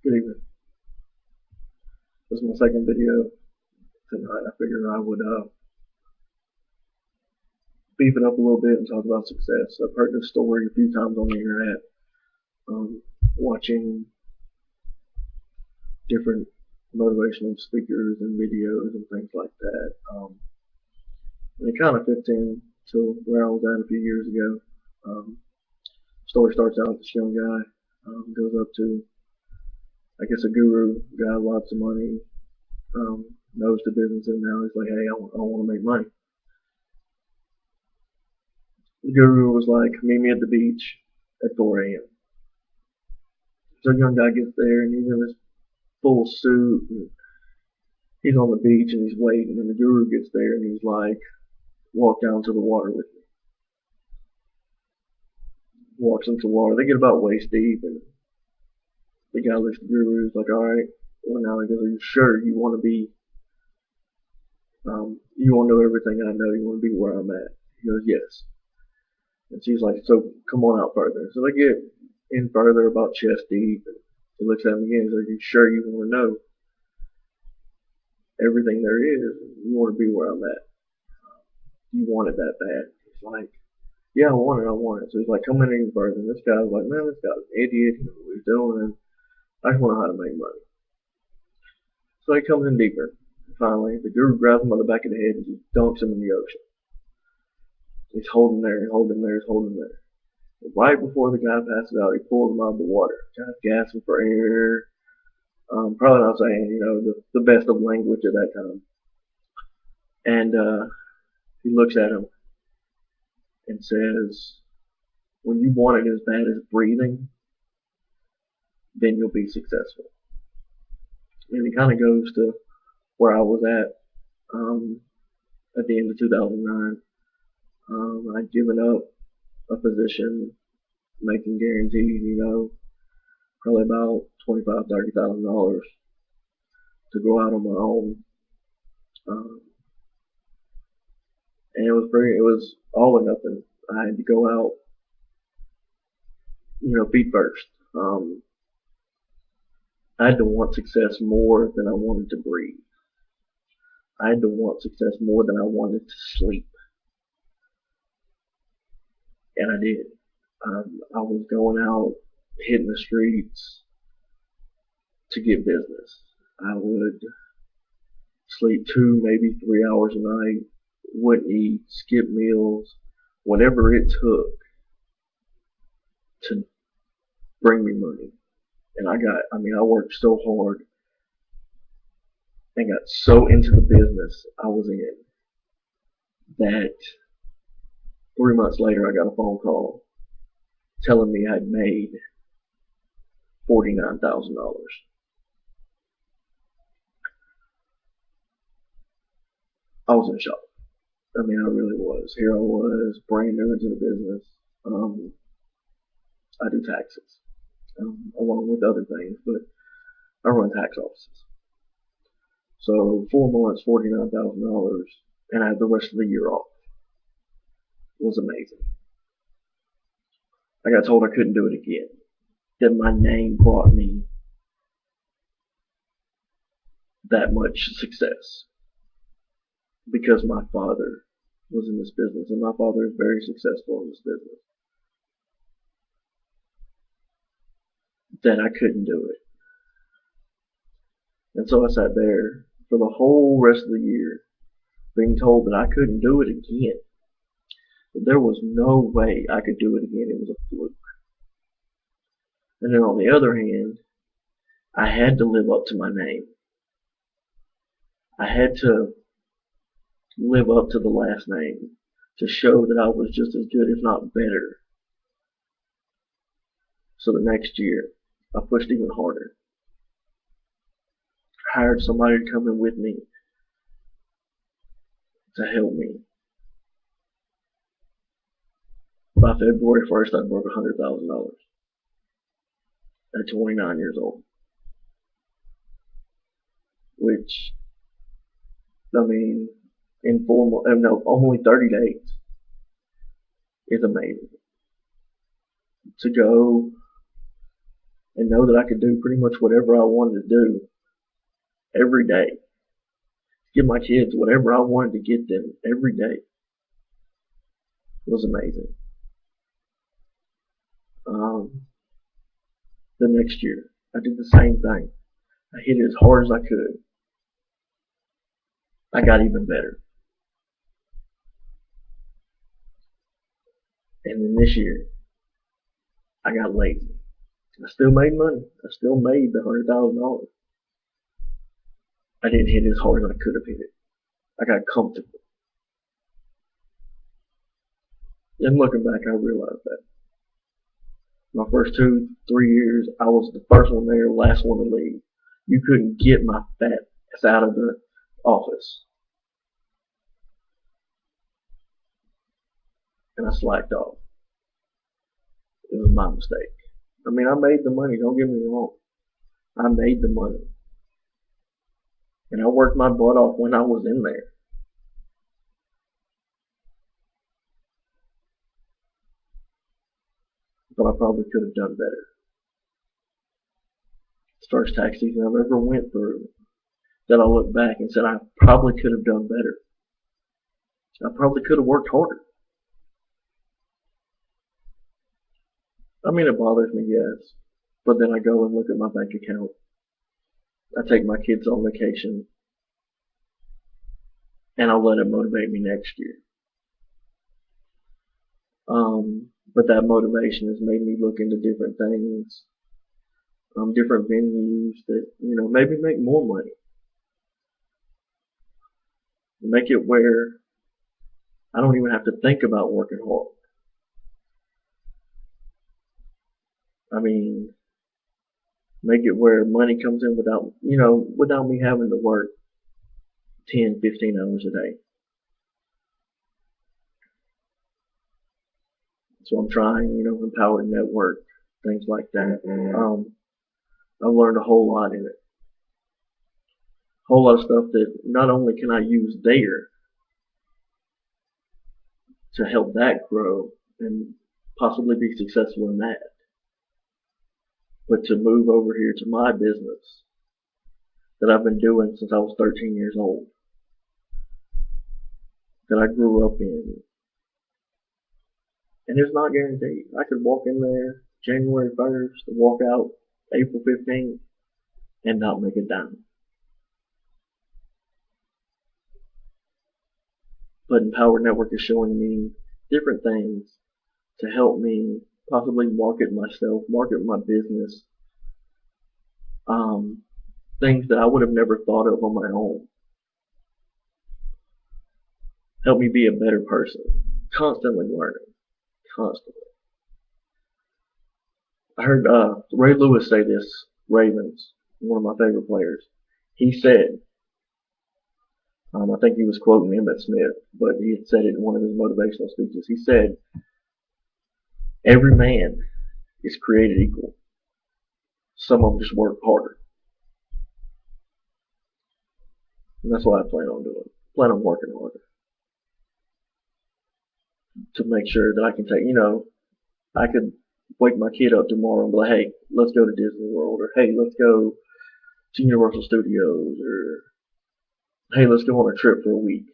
Good evening. This is my second video tonight. I figured I would beef it up a little bit and talk about success. I've heard this story a few times on the internet, um, watching different motivational speakers and videos and things like that. And it kind of fits in to where I was at a few years ago. Story starts out with this young guy, goes up to, I guess, a guru, guy with lots of money, knows the business, and now he's like, hey, I want to make money. The guru was like, meet me at the beach at 4 a.m. So the young guy gets there and he's in his full suit and he's on the beach and he's waiting, and the guru gets there and he's like, walk down to the water with me. Walks into the water. They get about waist deep, and the guy looks at the guru. He's like, all right. Well, now he goes, are you sure you want to be, you want to know everything I know? You want to be where I'm at? He goes, yes. And she's like, so come on out further. So they get in further, about chest deep, and he looks at him again. He's like, are you sure you want to know everything there is? You want to be where I'm at? You want it that bad? He's like, yeah, I want it. So he's like, come in even further. And this guy's like, man, this guy's an idiot. He knows what he's doing, and I just want to know how to make money. So he comes in deeper. And finally, the guru grabs him by the back of the head and just dunks him in the ocean. He's holding there, he's holding there, he's holding there. Right before the guy passes out, he pulls him out of the water. The guy's gasping for air. Probably not saying, the best of language at that time. And he looks at him and says, when you want it as bad as breathing, then you'll be successful. And he kind of goes to where I was at the end of 2009. I'd given up a position making guarantees, probably about $25,000-$30,000 to go out on my own. And it was all or nothing. I had to go out, feet first. I had to want success more than I wanted to breathe. I had to want success more than I wanted to sleep. And I did. I was going out, hitting the streets to get business. I would sleep 2, maybe 3 hours a night, wouldn't eat, skip meals, whatever it took to bring me money. And I worked so hard and got so into the business I was in that 3 months later I got a phone call telling me I'd made $49,000. I was in shock. I really was. Here I was, brand new into the business. I do taxes, along with other things, but I run tax offices. So 4 months, $49,000, and I had the rest of the year off. It was amazing. I got told I couldn't do it again. That my name brought me that much success because my father was in this business, and my father is very successful in this business. That I couldn't do it. And so I sat there for the whole rest of the year being told that I couldn't do it again. That there was no way I could do it again. It was a fluke. And then on the other hand, I had to live up to my name. I had to live up to the last name to show that I was just as good, if not better. So the next year, I pushed even harder. Hired somebody to come in with me to help me. By February 1st, I broke $100,000 at 29 years old. Which, in only 30 days is amazing. To go and know that I could do pretty much whatever I wanted to do every day. Give my kids whatever I wanted to get them every day. It was amazing. The next year, I did the same thing. I hit it as hard as I could. I got even better. And then this year, I got lazy. I still made money. I still made the $100,000. I didn't hit it as hard as I could have hit it. I got comfortable. And looking back, I realized that. My first 2, 3 years, I was the first one there, last one to leave. You couldn't get my fat ass out of the office. And I slacked off. It was my mistake. I mean, I made the money, don't get me wrong. I made the money. And I worked my butt off when I was in there. But I probably could have done better. It's the first tax season I've ever went through that I look back and said I probably could have done better. I probably could have worked harder. I mean, it bothers me, yes. But then I go and look at my bank account. I take my kids on vacation. And I'll let it motivate me next year. But that motivation has made me look into different things, different venues that, maybe make more money. Make it where I don't even have to think about working hard. I mean, make it where money comes in without me having to work 10, 15 hours a day. So I'm trying, Empowered Network, things like that. I've learned a whole lot in it. A whole lot of stuff that not only can I use there to help that grow and possibly be successful in that, but to move over here to my business that I've been doing since I was 13 years old, that I grew up in. And it's not guaranteed. I could walk in there January 1st and walk out April 15th and not make a dime. But Empowered Network is showing me different things to help me possibly market myself, market my business, things that I would have never thought of on my own. Help me be a better person. Constantly learning. Constantly. I heard Ray Lewis say this, Ravens, one of my favorite players. He said, I think he was quoting Emmitt Smith, but he had said it in one of his motivational speeches. He said, every man is created equal. Some of them just work harder. And that's what I plan on doing. Plan on working harder. To make sure that I can take, I could wake my kid up tomorrow and be like, hey, let's go to Disney World, or hey, let's go to Universal Studios, or hey, let's go on a trip for a week,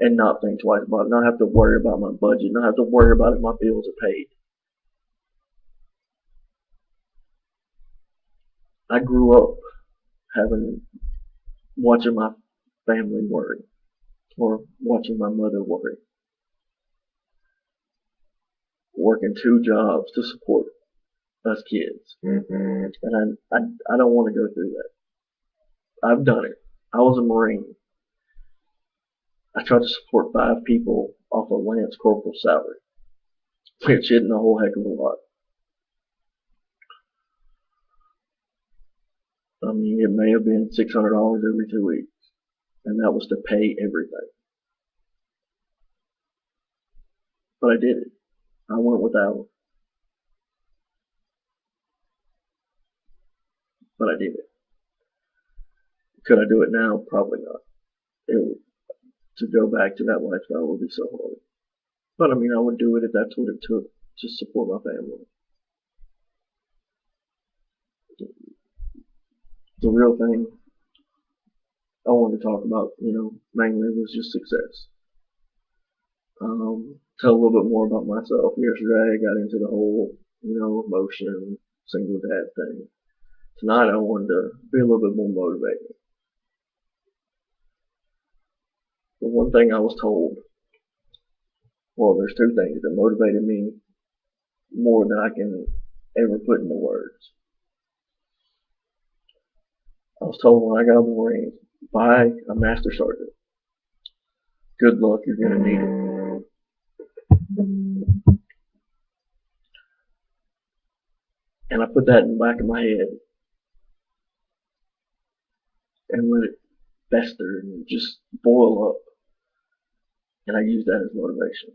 and not think twice about it, not have to worry about my budget, not have to worry about if my bills are paid. I grew up watching my family worry, or watching my mother worry, working 2 jobs to support us kids. And I don't want to go through that. I've done it. I was a Marine. I tried to support 5 people off a Lance Corporal salary, which isn't a whole heck of a lot. I mean, it may have been $600 every 2 weeks, and that was to pay everything. But I did it. I went without it. But I did it. Could I do it now? Probably not. To go back to that lifestyle would be so hard. But I mean, I would do it if that's what it took to support my family. the real thing I wanted to talk about, mainly was just success. Tell a little bit more about myself. Yesterday, I got into the whole, emotion, single dad thing. Tonight, I wanted to be a little bit more motivated. The one thing I was told, well, there's two things that motivated me more than I can ever put into words. I was told when I got out of the Marines, buy a Master Sergeant. Good luck, you're going to need it. And I put that in the back of my head and let it fester and just boil up. And I used that as motivation.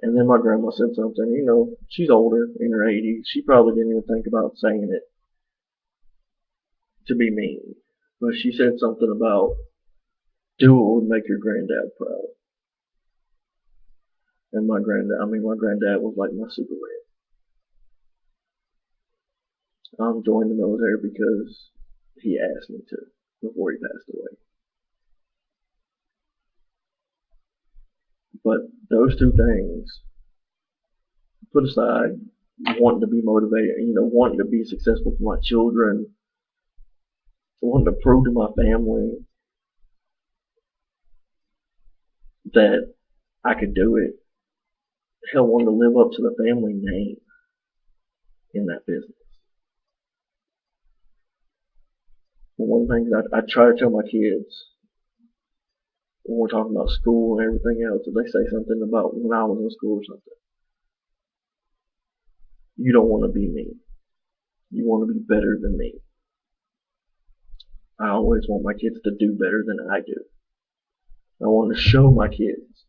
And then my grandma said something, she's older, in her 80s. She probably didn't even think about saying it to be mean. But she said something about, do what would make your granddad proud. And my granddad was like my Superman. I joined the military because he asked me to before he passed away. But those two things, put aside wanting to be motivated, wanting to be successful for my children, wanting to prove to my family that I could do it. Hell, wanting to live up to the family name in that business. One thing that I try to tell my kids when we're talking about school and everything else, if they say something about when I was in school or something, you don't want to be me. You want to be better than me. I always want my kids to do better than I do. I want to show my kids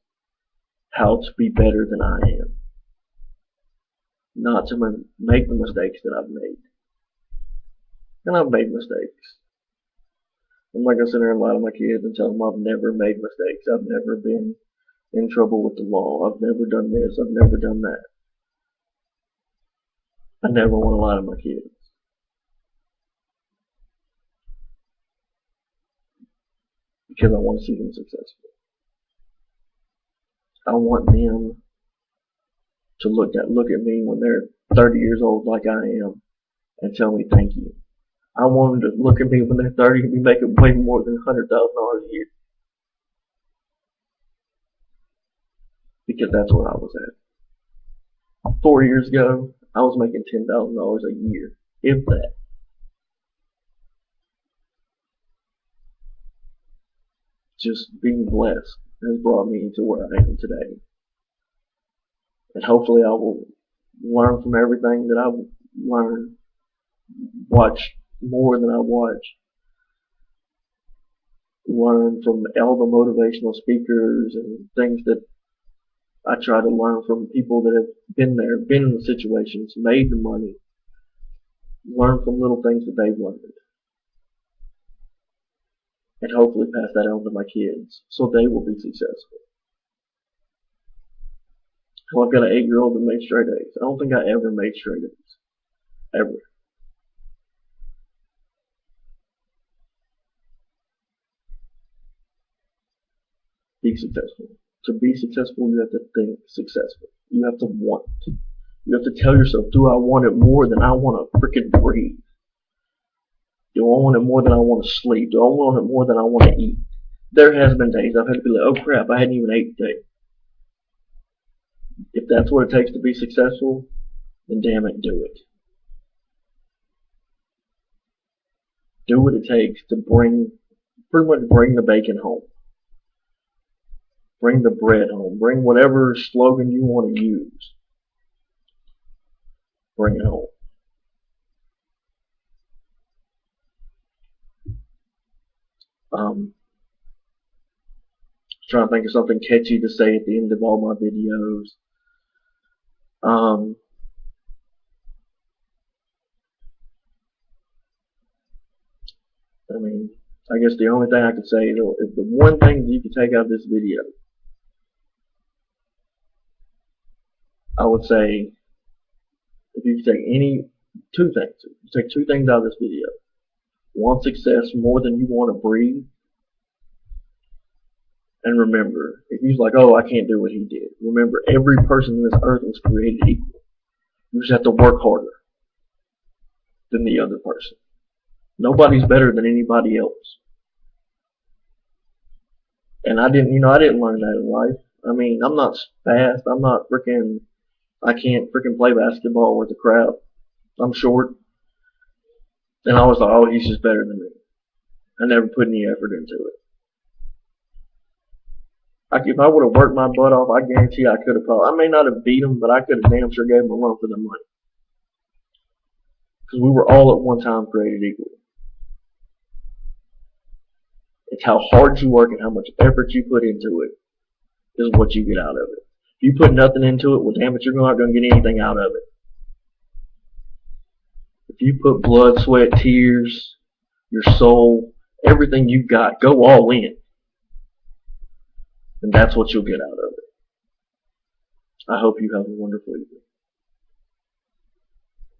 how to be better than I am. Not to make the mistakes that I've made. And I've made mistakes. I'm not going to sit there and lie to my kids and tell them I've never made mistakes. I've never been in trouble with the law. I've never done this. I've never done that. I never want to lie to my kids. Because I want to see them successful. I want them to look at me when they're 30 years old like I am and tell me thank you. I want them to look at me when they're 30 and be making way more than $100,000 a year. Because that's where I was at. 4 years ago, I was making $10,000 a year, if that. Just being blessed has brought me to where I am today. And hopefully I will learn from everything that I've learned, watch more than I watch, learn from all the motivational speakers and things that I try to learn from people that have been there, been in the situations, made the money, learn from little things that they've learned. And hopefully pass that on to my kids so they will be successful. Well, I've got an 8-year-old that made straight A's. I don't think I ever made straight A's. Ever. Be successful. To be successful, you have to think successful. You have to want. You have to tell yourself, do I want it more than I want to freaking breathe? Do I want it more than I want to sleep? Do I want it more than I want to eat? There has been days I've had to be like, oh crap, I hadn't even ate today. If that's what it takes to be successful, then damn it, do it. Do what it takes to pretty much bring the bacon home. Bring the bread home. Bring whatever slogan you want to use. Bring it home. Trying to think of something catchy to say at the end of all my videos. I guess the only thing I could say is the one thing that you can take out of this video, I would say, if you could take any two things. You take two things out of this video. Want success more than you want to breathe. And remember, if you're like, oh, I can't do what he did. Remember, every person on this earth was created equal. You just have to work harder than the other person. Nobody's better than anybody else. And I didn't learn that in life. I mean, I'm not fast. I can't freaking play basketball worth a crap. I'm short. And I was like, oh, he's just better than me. I never put any effort into it. Like, if I would have worked my butt off, I guarantee I could have I may not have beat him, but I could have damn sure gave him a run for the money. Because we were all at one time created equal. It's how hard you work and how much effort you put into it is what you get out of it. If you put nothing into it, well, damn it, you're not going to get anything out of it. If you put blood, sweat, tears, your soul, everything you got, go all in. And that's what you'll get out of it. I hope you have a wonderful evening.